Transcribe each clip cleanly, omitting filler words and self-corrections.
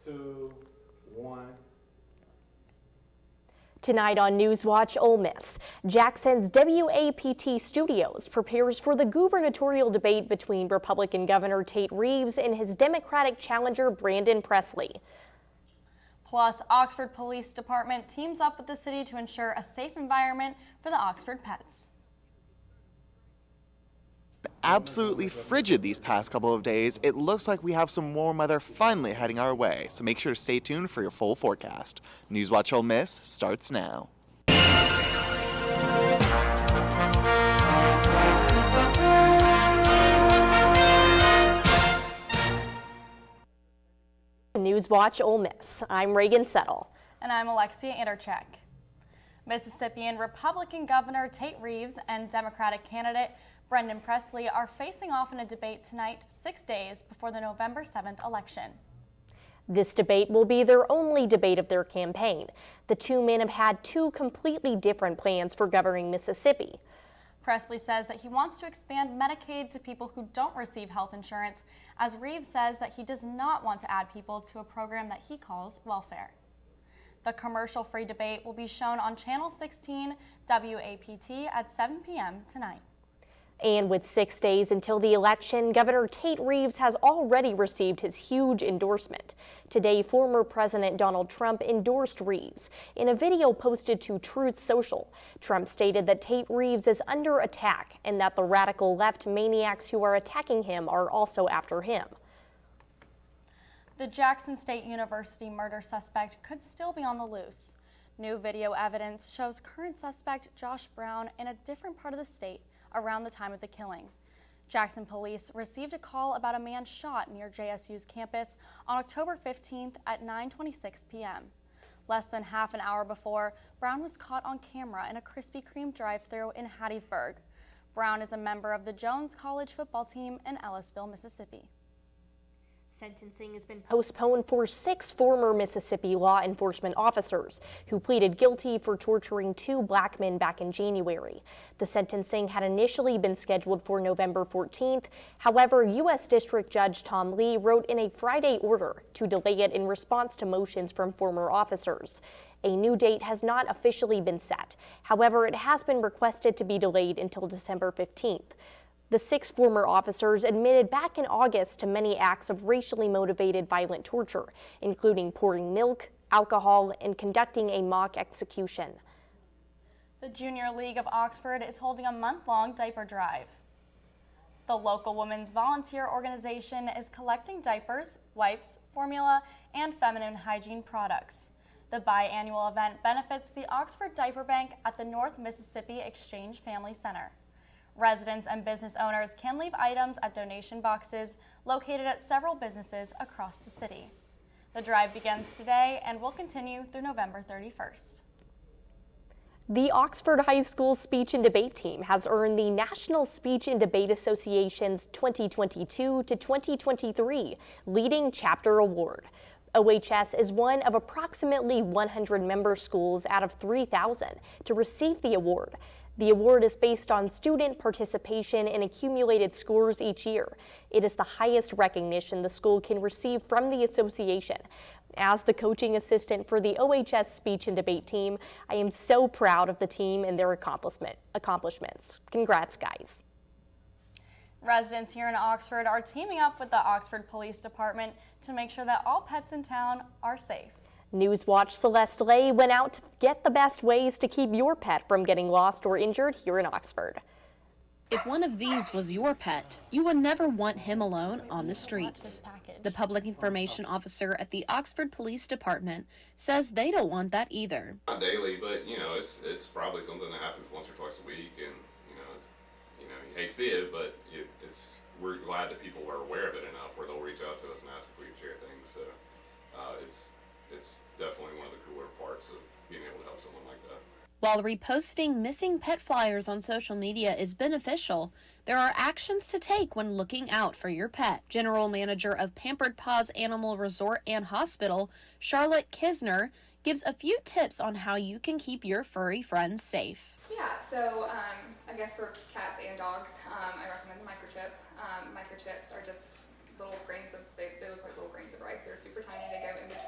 2, 1. Tonight on NewsWatch Ole Miss, Jackson's WAPT Studios prepares for the gubernatorial debate between Republican Governor Tate Reeves and his Democratic challenger Brandon Presley. Plus, Oxford Police Department teams up with the city to ensure a safe environment for the Oxford pets. Absolutely frigid these past couple of days, it looks like we have some warm weather finally heading our way, so make sure to stay tuned for your full forecast. NewsWatch Ole Miss starts now. NewsWatch Ole Miss. I'm Reagan Settle. And I'm Alexia Anderchek. Mississippian Republican Governor Tate Reeves and Democratic candidate Brandon Presley are facing off in a debate tonight, 6 days before the November 7th election. This debate will be their only debate of their campaign. The two men have had two completely different plans for governing Mississippi. Presley says that he wants to expand Medicaid to people who don't receive health insurance, as Reeves says that he does not want to add people to a program that he calls welfare. The commercial-free debate will be shown on Channel 16 WAPT at 7 p.m. tonight. And with 6 days until the election, Governor Tate Reeves has already received his huge endorsement. Today, former President Donald Trump endorsed Reeves. In a video posted to Truth Social, Trump stated that Tate Reeves is under attack and that the radical left maniacs who are attacking him are also after him. The Jackson State University murder suspect could still be on the loose. New video evidence shows current suspect Josh Brown in a different part of the state around the time of the killing. Jackson police received a call about a man shot near JSU's campus on October 15th at 9:26 p.m. Less than half an hour before, Brown was caught on camera in a Krispy Kreme drive-thru in Hattiesburg. Brown is a member of the Jones College football team in Ellisville, Mississippi. Sentencing has been postponed for 6 former Mississippi law enforcement officers who pleaded guilty for torturing 2 black men back in January. The sentencing had initially been scheduled for November 14th. However, U.S. District Judge Tom Lee wrote in a Friday order to delay it in response to motions from former officers. A new date has not officially been set. However, it has been requested to be delayed until December 15th. The 6 former officers admitted back in August to many acts of racially motivated violent torture, including pouring milk, alcohol, and conducting a mock execution. The Junior League of Oxford is holding a month-long diaper drive. The local women's volunteer organization is collecting diapers, wipes, formula, and feminine hygiene products. The biannual event benefits the Oxford Diaper Bank at the North Mississippi Exchange Family Center. Residents and business owners can leave items at donation boxes located at several businesses across the city. The drive begins today and will continue through November 31st. The Oxford High School Speech and Debate Team has earned the National Speech and Debate Association's 2022 to 2023 Leading Chapter Award. OHS is one of approximately 100 member schools out of 3,000 to receive the award. The award is based on student participation and accumulated scores each year. It is the highest recognition the school can receive from the association. As the coaching assistant for the OHS Speech and Debate Team, I am so proud of the team and their accomplishments. Congrats, guys. Residents here in Oxford are teaming up with the Oxford Police Department to make sure that all pets in town are safe. NewsWatch Celeste Lay went out to get the best ways to keep your pet from getting lost or injured here in Oxford. If one of these was your pet, you would never want him alone on the streets. The public information officer at the Oxford Police Department says they don't want that either. Not daily, but it's probably something that happens once or twice a week, and you hate to see it, but we're glad that people are aware of it enough where they'll reach out to us and ask if we can share things. So it's definitely one of the cooler parts of being able to help someone like that. While reposting missing pet flyers on social media is beneficial, there are actions to take when looking out for your pet. General Manager of Pampered Paws Animal Resort and Hospital, Charlotte Kisner, gives a few tips on how you can keep your furry friends safe. Yeah, so I guess for cats and dogs, I recommend microchip. Microchips are just little grains of, they look like little grains of rice. They're super tiny. They go in between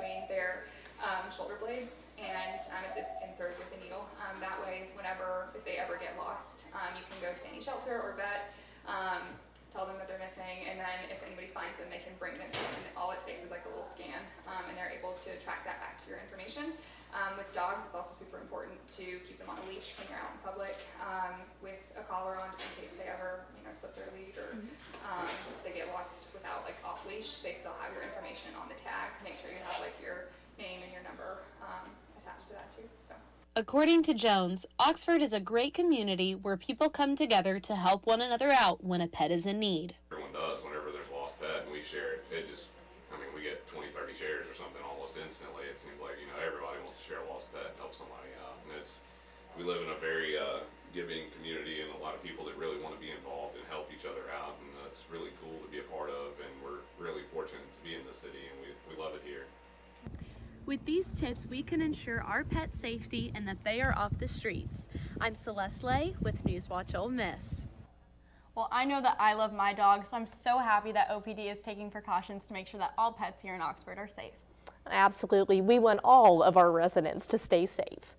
shoulder blades, and it's inserted with a needle. That way, if they ever get lost, you can go to any shelter or vet, tell them that they're missing, and then if anybody finds them, they can bring them in, and all it takes is like a little scan, and they're able to track that back to your information. With dogs, it's also super important to keep them on a leash when you're out in public, with a collar on, just in case they ever, slip their lead or they get lost without like off leash. They still have your information on the tag. Make sure you have like your name and your number attached to that too. So. According to Jones, Oxford is a great community where people come together to help one another out when a pet is in need. Everyone does whenever there's a lost pet, and we share it. We get 20, 30 shares or something almost instantly. It seems like, everybody wants to share a lost pet and help somebody out. And we live in a very giving community, and a lot of people that really want to be involved and help each other out, and that's really cool to be a part of, and we're really fortunate to be in the city, and we love it here. With these tips, we can ensure our pet safety and that they are off the streets. I'm Celeste Lay with NewsWatch Ole Miss. Well, I know that I love my dog, so I'm so happy that OPD is taking precautions to make sure that all pets here in Oxford are safe. Absolutely. We want all of our residents to stay safe.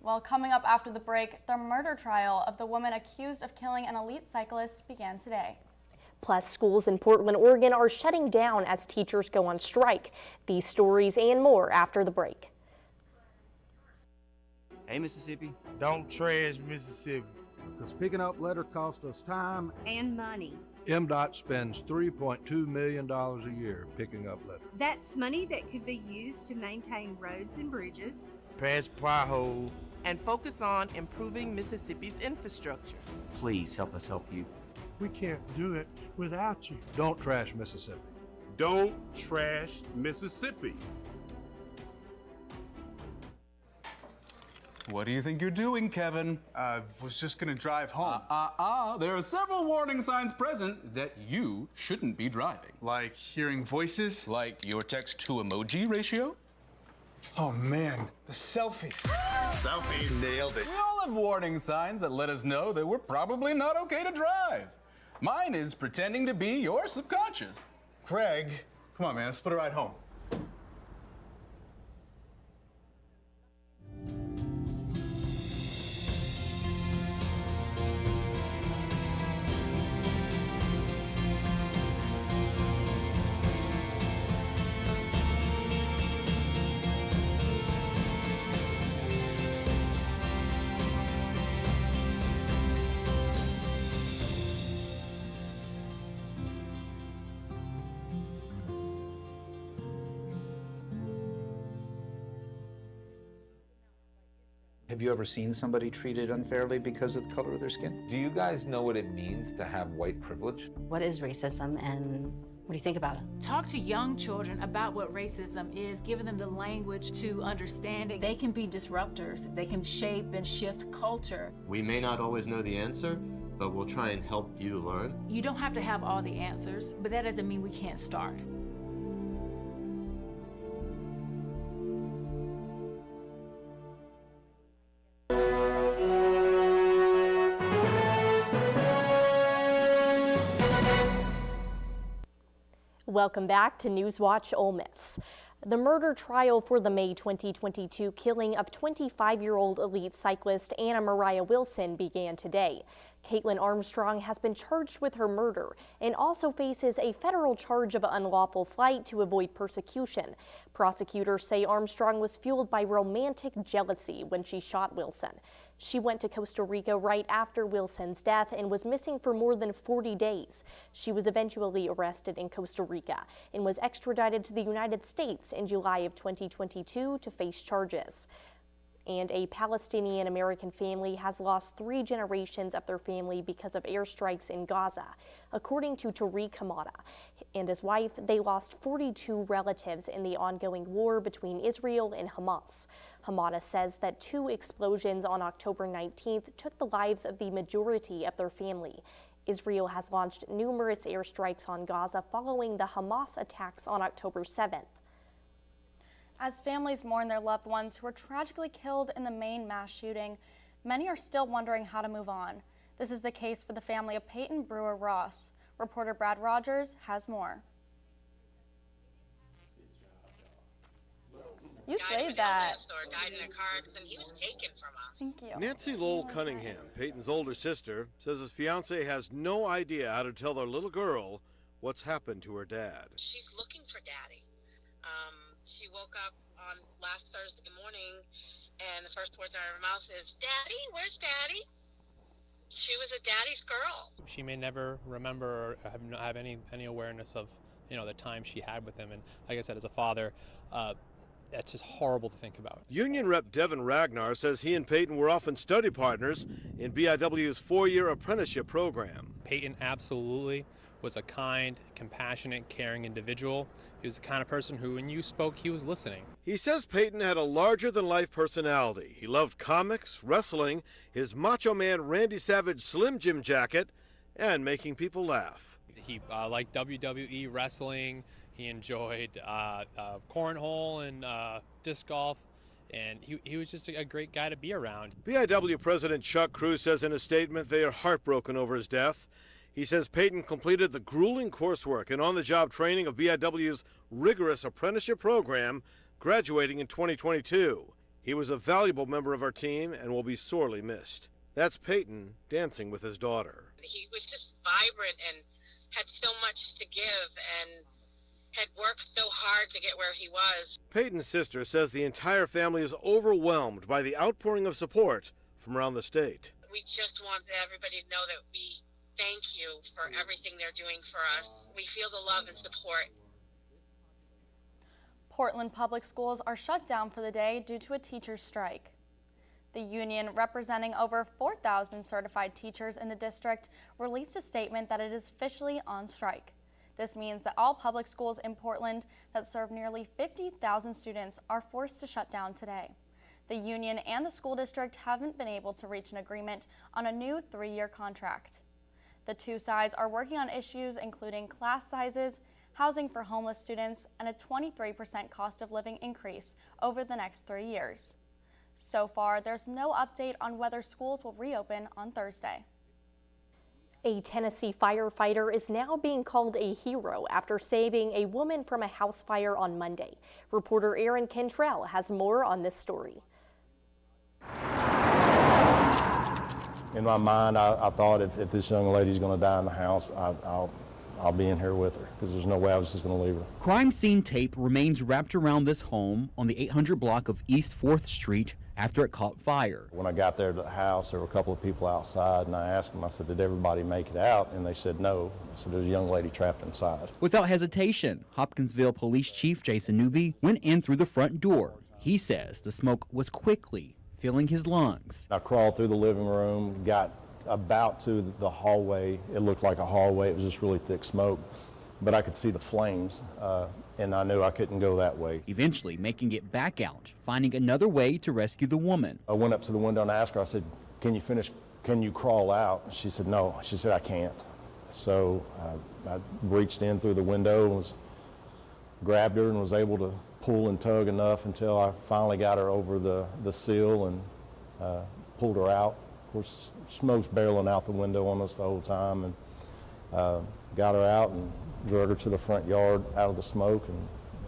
Well, coming up after the break, the murder trial of the woman accused of killing an elite cyclist began today. Plus, schools in Portland, Oregon are shutting down as teachers go on strike. These stories and more after the break. Hey, Mississippi. Don't trash Mississippi. Because picking up litter costs us time and money. MDOT spends $3.2 million a year picking up litter. That's money that could be used to maintain roads and bridges, Patch potholes, and focus on improving Mississippi's infrastructure. Please help us help you. We can't do it without you. Don't trash Mississippi. Don't trash Mississippi. What do you think you're doing, Kevin? Was just gonna drive home. There are several warning signs present that you shouldn't be driving. Like hearing voices? Like your text-to-emoji ratio? Oh man, the selfies. Selfie, nailed it. We all have warning signs that let us know that we're probably not okay to drive. Mine is pretending to be your subconscious. Craig, come on man, let's split a ride home. Have you ever seen somebody treated unfairly because of the color of their skin? Do you guys know what it means to have white privilege? What is racism and what do you think about it? Talk to young children about what racism is, giving them the language to understand it. They can be disruptors. They can shape and shift culture. We may not always know the answer, but we'll try and help you learn. You don't have to have all the answers, but that doesn't mean we can't start. Welcome back to NewsWatch Ole Miss. The murder trial for the May 2022 killing of 25-year-old elite cyclist Anna Mariah Wilson began today. Caitlin Armstrong has been charged with her murder and also faces a federal charge of unlawful flight to avoid persecution. Prosecutors say Armstrong was fueled by romantic jealousy when she shot Wilson. She went to Costa Rica right after Wilson's death and was missing for more than 40 days. She was eventually arrested in Costa Rica and was extradited to the United States in July of 2022 to face charges. And a Palestinian-American family has lost 3 generations of their family because of airstrikes in Gaza. According to Tariq Hamada and his wife, they lost 42 relatives in the ongoing war between Israel and Hamas. Hamada says that 2 explosions on October 19th took the lives of the majority of their family. Israel has launched numerous airstrikes on Gaza following the Hamas attacks on October 7th. As families mourn their loved ones who were tragically killed in the Maine mass shooting, many are still wondering how to move on. This is the case for the family of Peyton Brewer Ross. Reporter Brad Rogers has more. You died slayed of an that. illness or died in a car accident. He was taken from us. Thank you. Nancy Lowell Cunningham, Peyton's older sister, says his fiance has no idea how to tell their little girl what's happened to her dad. She's looking for Daddy. She woke up on last Thursday morning, and the first words out of her mouth is, "Daddy, where's Daddy?" She was a daddy's girl. She may never remember or have any awareness of, the time she had with him. And like I said, as a father, that's just horrible to think about. Union Rep Devin Ragnar says he and Peyton were often study partners in BIW's 4-year apprenticeship program. Peyton absolutely was a kind, compassionate, caring individual. He was the kind of person who, when you spoke, he was listening. He says Peyton had a larger-than-life personality. He loved comics, wrestling, his Macho Man Randy Savage Slim Jim jacket, and making people laugh. He liked WWE wrestling. He enjoyed cornhole and disc golf. And he was just a great guy to be around. BIW President Chuck Cruz says in a statement they are heartbroken over his death. He says Peyton completed the grueling coursework and on-the-job training of BIW's rigorous apprenticeship program, graduating in 2022. He was a valuable member of our team and will be sorely missed. That's Peyton dancing with his daughter. He was just vibrant and had so much to give and had worked so hard to get where he was. Peyton's sister says the entire family is overwhelmed by the outpouring of support from around the state. We just want everybody to know that we thank you for everything they're doing for us. We feel the love and support. Portland Public Schools are shut down for the day due to a teacher's strike. The union, representing over 4,000 certified teachers in the district, released a statement that it is officially on strike. This means that all public schools in Portland that serve nearly 50,000 students are forced to shut down today. The union and the school district haven't been able to reach an agreement on a new 3-year contract. The two sides are working on issues including class sizes, housing for homeless students, and a 23% cost of living increase over the next 3 years. So far, there's no update on whether schools will reopen on Thursday. A Tennessee firefighter is now being called a hero after saving a woman from a house fire on Monday. Reporter Aaron Cantrell has more on this story. In my mind, I thought if this young lady's going to die in the house, I'll be in here with her, because there's no way I was just going to leave her. Crime scene tape remains wrapped around this home on the 800 block of East 4th Street after it caught fire. When I got there to the house, there were a couple of people outside, and I asked them, I said, did everybody make it out? And they said no. I said, there's a young lady trapped inside. Without hesitation, Hopkinsville Police Chief Jason Newby went in through the front door. He says the smoke was quickly filling his lungs. I crawled through the living room, got about to the hallway. It looked like a hallway. It was just really thick smoke, but I could see the flames, and I knew I couldn't go that way. Eventually making it back out, finding another way to rescue the woman. I went up to the window and asked her, I said, can you crawl out? She said, no. She said, I can't. So I reached in through the window and grabbed her and was able to pull and tug enough until I finally got her over the sill and pulled her out. Of course, smoke's barreling out the window on us the whole time, and got her out and drug her to the front yard out of the smoke,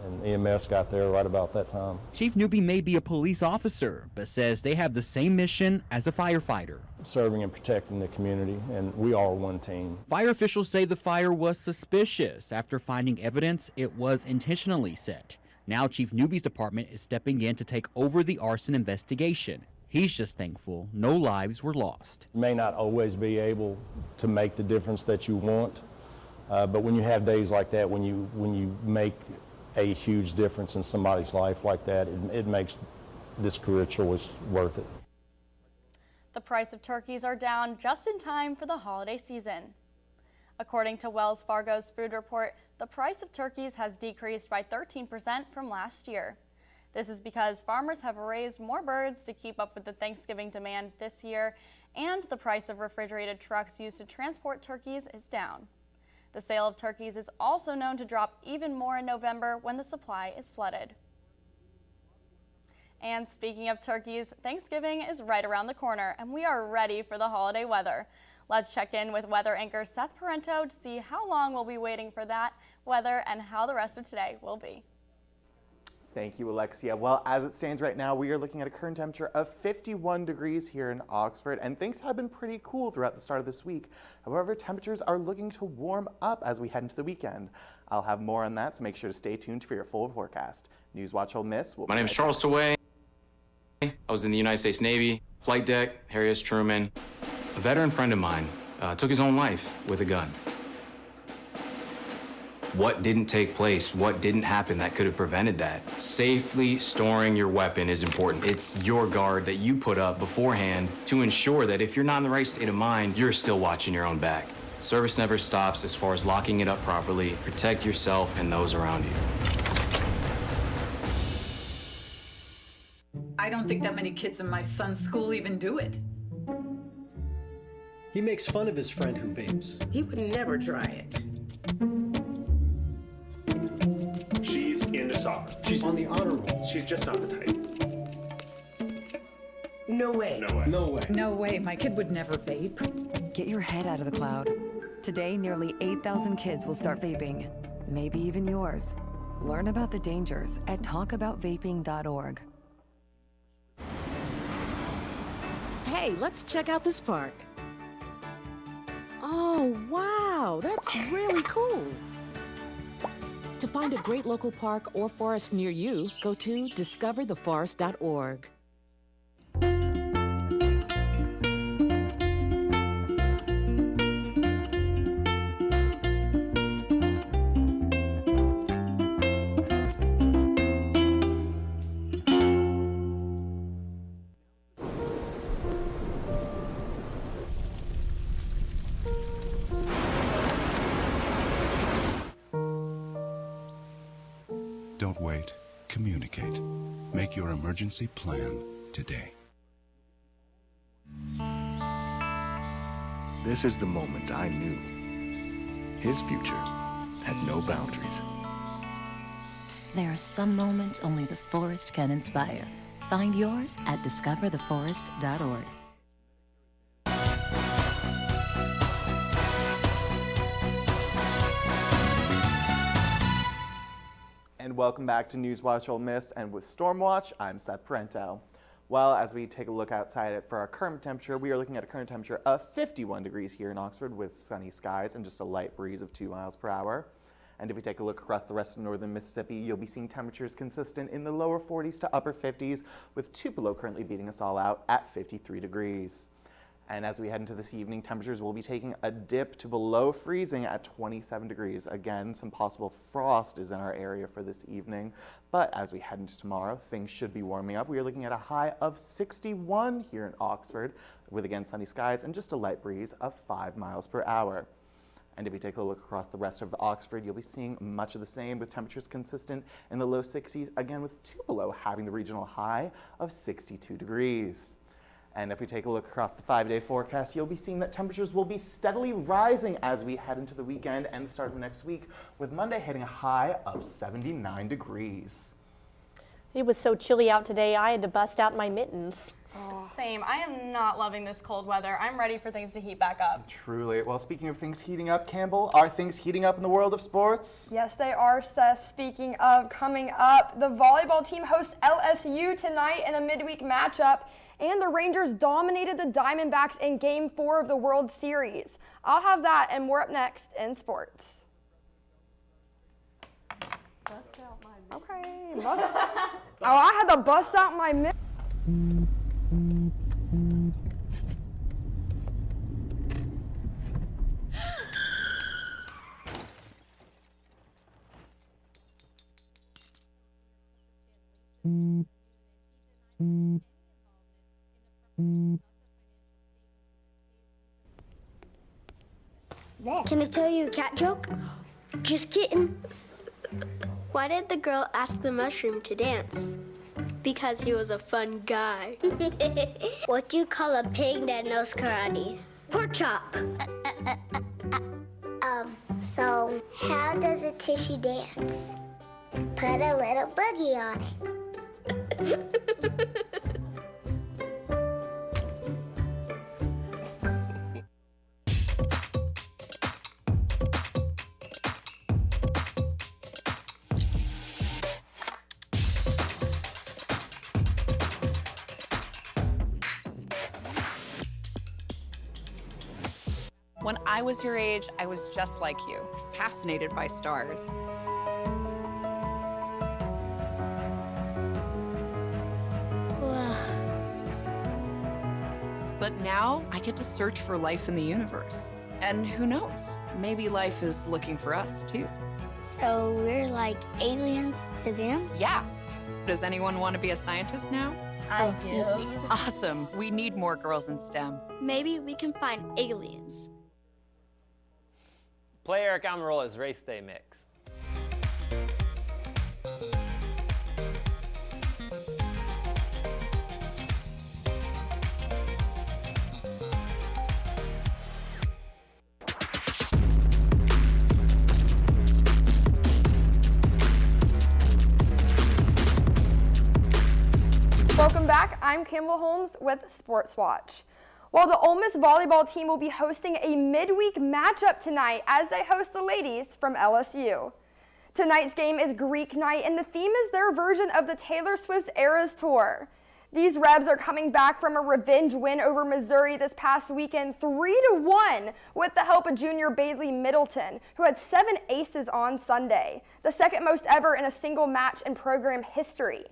and EMS got there right about that time. Chief Newby may be a police officer, but says they have the same mission as a firefighter. Serving and protecting the community, and we are one team. Fire officials say the fire was suspicious after finding evidence it was intentionally set. Now Chief Newby's department is stepping in to take over the arson investigation. He's just thankful no lives were lost. You may not always be able to make the difference that you want, but when you have days like that, when you make a huge difference in somebody's life like that, it makes this career choice worth it. The price of turkeys are down just in time for the holiday season. According to Wells Fargo's food report, the price of turkeys has decreased by 13% from last year. This is because farmers have raised more birds to keep up with the Thanksgiving demand this year, and the price of refrigerated trucks used to transport turkeys is down. The sale of turkeys is also known to drop even more in November when the supply is flooded. And speaking of turkeys, Thanksgiving is right around the corner, and we are ready for the holiday weather. Let's check in with weather anchor Seth Parento to see how long we'll be waiting for that weather and how the rest of today will be. Thank you, Alexia. Well, as it stands right now, we are looking at a current temperature of 51 degrees here in Oxford, and things have been pretty cool throughout the start of this week. However, temperatures are looking to warm up as we head into the weekend. I'll have more on that, so make sure to stay tuned for your full forecast. NewsWatch Ole Miss. My name is Charles Taway. I was in the United States Navy, flight deck, Harry S. Truman. A veteran friend of mine took his own life with a gun. What didn't take place? What didn't happen that could have prevented that? Safely storing your weapon is important. It's your guard that you put up beforehand to ensure that if you're not in the right state of mind, you're still watching your own back. Service never stops as far as locking it up properly. Protect yourself and those around you. I don't think that many kids in my son's school even do it. He makes fun of his friend who vapes. He would never try it. She's into soccer. She's on the honor roll. She's just not the type. No way. No way. No way. No way, my kid would never vape. Get your head out of the cloud. Today, nearly 8,000 kids will start vaping, maybe even yours. Learn about the dangers at talkaboutvaping.org. Hey, let's check out this park. Oh, wow, that's really cool. To find a great local park or forest near you, go to discovertheforest.org. Don't wait. Communicate. Make your emergency plan today. This is the moment I knew. His future had no boundaries. There are some moments only the forest can inspire. Find yours at discovertheforest.org. And welcome back to NewsWatch Ole Miss, and with Stormwatch, I'm Seth Parento. Well, as we take a look outside for our current temperature, we are looking at a current temperature of 51 degrees here in Oxford with sunny skies and just a light breeze of 2 miles per hour. And if we take a look across the rest of northern Mississippi, you'll be seeing temperatures consistent in the lower 40s to upper 50s, with Tupelo currently beating us all out at 53 degrees. And as we head into this evening, temperatures will be taking a dip to below freezing at 27 degrees. Again, some possible frost is in our area for this evening. But as we head into tomorrow, things should be warming up. We are looking at a high of 61 here in Oxford, with again sunny skies and just a light breeze of 5 miles per hour. And if we take a look across the rest of Oxford, you'll be seeing much of the same, with temperatures consistent in the low 60s, again with Tupelo having the regional high of 62 degrees. And if we take a look across the 5-day forecast, you'll be seeing that temperatures will be steadily rising as we head into the weekend and the start of next week, with Monday hitting a high of 79 degrees. It was so chilly out today, I had to bust out my mittens. Same. I am not loving this cold weather. I'm ready for things to heat back up. Truly. Well, speaking of things heating up, Campbell, are things heating up in the world of sports? Yes, they are, Seth. Speaking of coming up, the volleyball team hosts LSU tonight in a midweek matchup, and the Rangers dominated the Diamondbacks in Game 4 of the World Series. I'll have that and more up next in sports. Bust out my Okay. I had to bust out my mitt. Can I tell you a cat joke? Just kidding. Why did the girl ask the mushroom to dance? Because he was a fun guy. What do you call a pig that knows karate? Pork chop. So how does a tissue dance? Put a little boogie on it. When I was your age, I was just like you, fascinated by stars. But now I get to search for life in the universe. And who knows, maybe life is looking for us too. So we're like aliens to them? Yeah. Does anyone want to be a scientist now? I do. Awesome. We need more girls in STEM. Maybe we can find aliens. Play Eric Amarola's Race Day Mix. Welcome back. I'm Campbell Holmes with Sports Watch. Well, the Ole Miss volleyball team will be hosting a midweek matchup tonight as they host the ladies from LSU. Tonight's game is Greek night, and the theme is their version of the Taylor Swift's Eras Tour. These Rebs are coming back from a revenge win over Missouri this past weekend, 3-1, with the help of junior Bailey Middleton, who had 7 aces on Sunday, the second most ever in a single match in program history.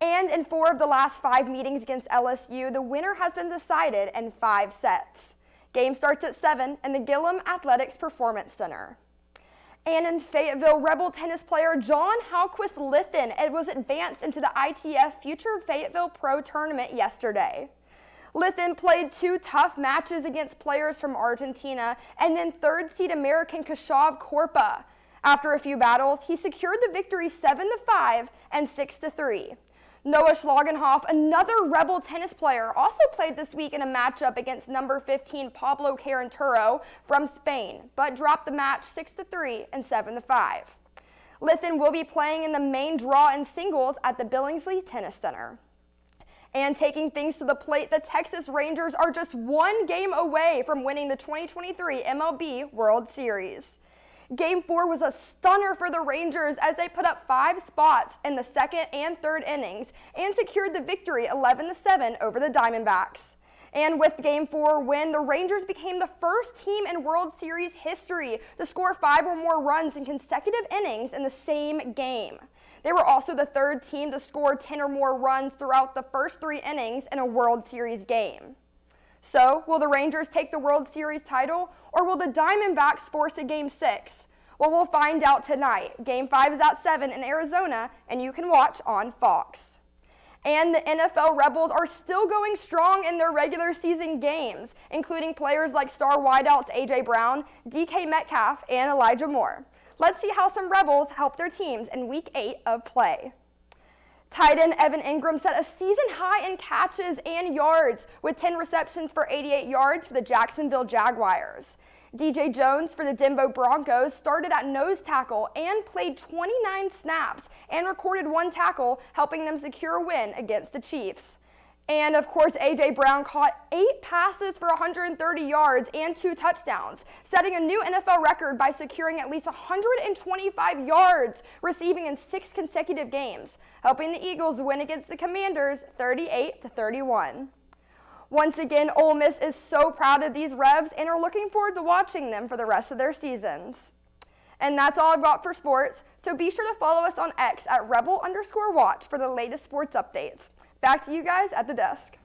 And in 4 of the last 5 meetings against LSU, the winner has been decided in 5 sets. Game starts at 7 in the Gillum Athletics Performance Center. And in Fayetteville, Rebel tennis player John Halquist Lithin was advanced into the ITF Future Fayetteville Pro Tournament yesterday. Lithin played 2 tough matches against players from Argentina and then 3rd seed American Kashav Korpa. After a few battles, he secured the victory 7-5 and 6-3. Noah Schlagenhoff, another Rebel tennis player, also played this week in a matchup against number 15 Pablo Caranturo from Spain, but dropped the match 6-3 and 7-5. Lithin will be playing in the main draw in singles at the Billingsley Tennis Center. And taking things to the plate, the Texas Rangers are just 1 game away from winning the 2023 MLB World Series. Game 4 was a stunner for the Rangers as they put up 5 spots in the 2nd and 3rd innings and secured the victory 11-7 over the Diamondbacks. And with Game 4 win, the Rangers became the first team in World Series history to score 5 or more runs in consecutive innings in the same game. They were also the 3rd team to score 10 or more runs throughout the first 3 innings in a World Series game. So, will the Rangers take the World Series title, or will the Diamondbacks force a Game 6? Well, we'll find out tonight. Game 5 is at 7 in Arizona, and you can watch on Fox. And the NFL Rebels are still going strong in their regular season games, including players like star wideouts A.J. Brown, DK Metcalf, and Elijah Moore. Let's see how some Rebels help their teams in Week 8 of play. Tight end Evan Ingram set a season high in catches and yards with 10 receptions for 88 yards for the Jacksonville Jaguars. DJ Jones for the Denver Broncos started at nose tackle and played 29 snaps and recorded 1 tackle, helping them secure a win against the Chiefs. And of course, A.J. Brown caught 8 passes for 130 yards and 2 touchdowns, setting a new NFL record by securing at least 125 yards receiving in 6 consecutive games, helping the Eagles win against the Commanders 38-31. Once again, Ole Miss is so proud of these Rebs and are looking forward to watching them for the rest of their seasons. And that's all I've got for sports, so be sure to follow us on X at rebel_watch for the latest sports updates. Back to you guys at the desk.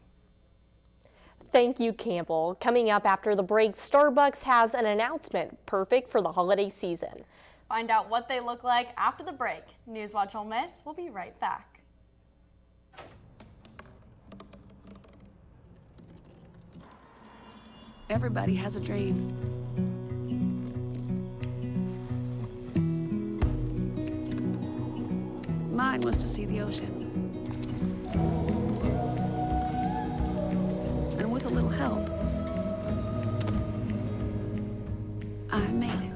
Thank you, Campbell. Coming up after the break, Starbucks has an announcement perfect for the holiday season. Find out what they look like after the break. NewsWatch Ole Miss will be right back. Everybody has a dream. Mine was to see the ocean. And with a little help, I made it.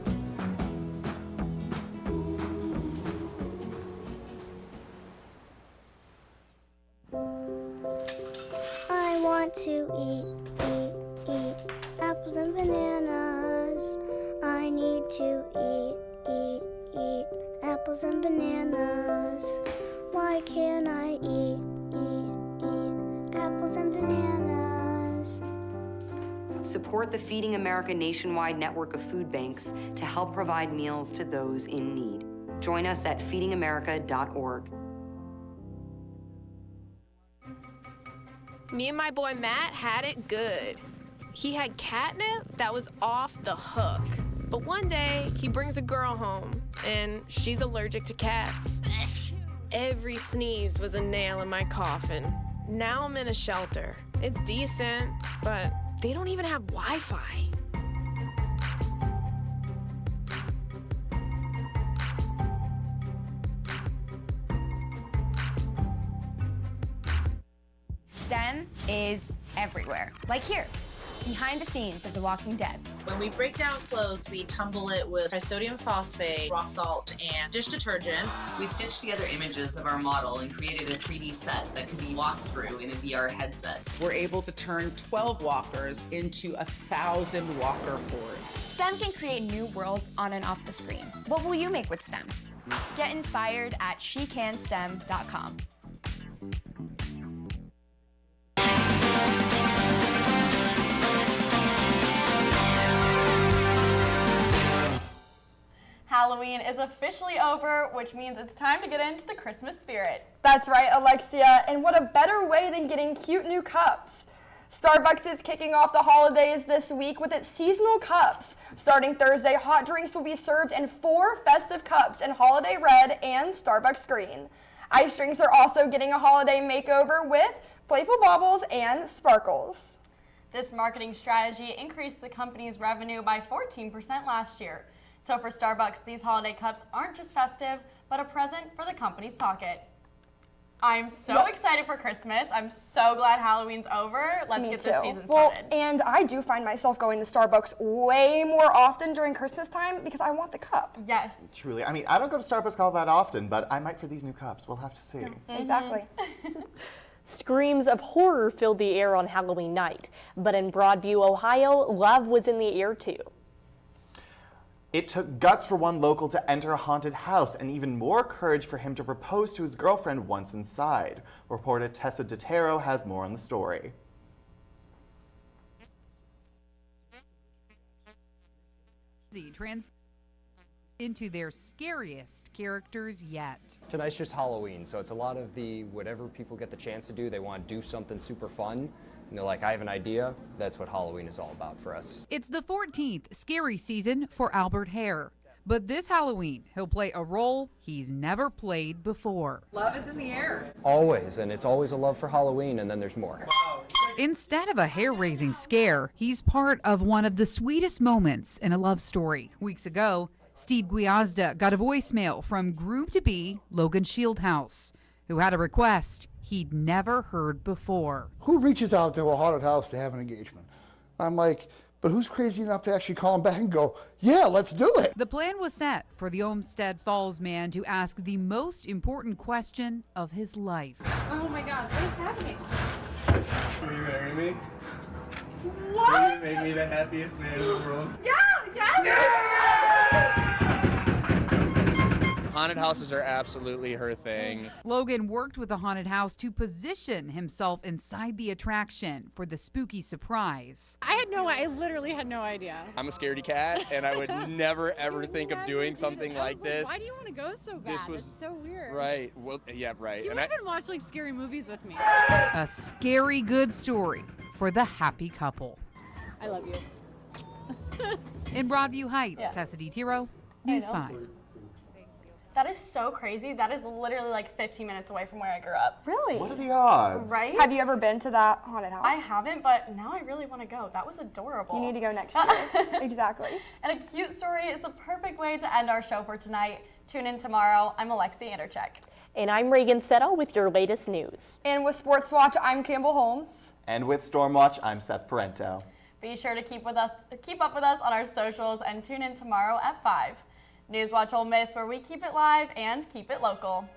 I want to eat apples and bananas. I need to eat apples and bananas. Why can't I eat apples and bananas? Support the Feeding America nationwide network of food banks to help provide meals to those in need. Join us at feedingamerica.org. Me and my boy Matt had it good. He had catnip that was off the hook. But one day, he brings a girl home, and she's allergic to cats. Every sneeze was a nail in my coffin. Now I'm in a shelter. It's decent, but they don't even have Wi-Fi. STEM is everywhere, like here, behind the scenes of The Walking Dead. When we break down clothes, we tumble it with trisodium phosphate, rock salt, and dish detergent. We stitched together images of our model and created a 3D set that can be walked through in a VR headset. We're able to turn 12 walkers into 1,000 walker hordes. STEM can create new worlds on and off the screen. What will you make with STEM? Get inspired at shecanstem.com. Halloween is officially over, which means it's time to get into the Christmas spirit. That's right, Alexia, and what a better way than getting cute new cups. Starbucks is kicking off the holidays this week with its seasonal cups. Starting Thursday, hot drinks will be served in 4 festive cups in holiday red and Starbucks green. Ice drinks are also getting a holiday makeover with playful baubles and sparkles. This marketing strategy increased the company's revenue by 14% last year. So for Starbucks, these holiday cups aren't just festive, but a present for the company's pocket. I'm so excited for Christmas. I'm so glad Halloween's over. Let's get this season started. Well, and I do find myself going to Starbucks way more often during Christmas time because I want the cup. Yes. Truly. I mean, I don't go to Starbucks all that often, but I might for these new cups. We'll have to see. Exactly. Screams of horror filled the air on Halloween night, but in Broadview, Ohio, love was in the air too. It took guts for one local to enter a haunted house and even more courage for him to propose to his girlfriend once inside. Reporter Tessa DeTero has more on the story. Into their scariest characters yet. Tonight's just Halloween, so it's a lot of the whatever people get the chance to do, they want to do something super fun. And they're like, I have an idea. That's what Halloween is all about for us. It's the 14th scary season for Albert Hare. But this Halloween, he'll play a role he's never played before. Love is in the air. Always, and it's always a love for Halloween, and then there's more. Instead of a hair-raising scare, he's part of one of the sweetest moments in a love story. Weeks ago, Steve Guiazda got a voicemail from groom-to-be Logan Shieldhouse, who had a request he'd never heard before. Who reaches out to a haunted house to have an engagement? I'm like, but who's crazy enough to actually call him back and go, yeah, let's do it? The plan was set for the Olmsted Falls man to ask the most important question of his life. Oh my God, what is happening? Will you marry me? What? Will you make me the happiest man in the world? Yeah, yes! Haunted houses are absolutely her thing. Logan worked with the haunted house to position himself inside the attraction for the spooky surprise. I literally had no idea. I'm a scaredy cat, and I would never ever think of doing something like this. Why do you want to go so bad? This was That's so weird. Right. Well, yeah, right. You haven't watched like scary movies with me. A scary good story for the happy couple. I love you. In Broadview Heights, Tessa DeTero, News 5. That is so crazy. That is literally like 15 minutes away from where I grew up. Really? What are the odds? Right? Have you ever been to that haunted house? I haven't, but now I really want to go. That was adorable. You need to go next year. Exactly. And a cute story is the perfect way to end our show for tonight. Tune in tomorrow. I'm Alexi Anderchek. And I'm Reagan Settle with your latest news. And with Sports Watch, I'm Campbell Holmes. And with Stormwatch, I'm Seth Parento. Be sure to keep up with us on our socials and tune in tomorrow at 5. NewsWatch Ole Miss, where we keep it live and keep it local.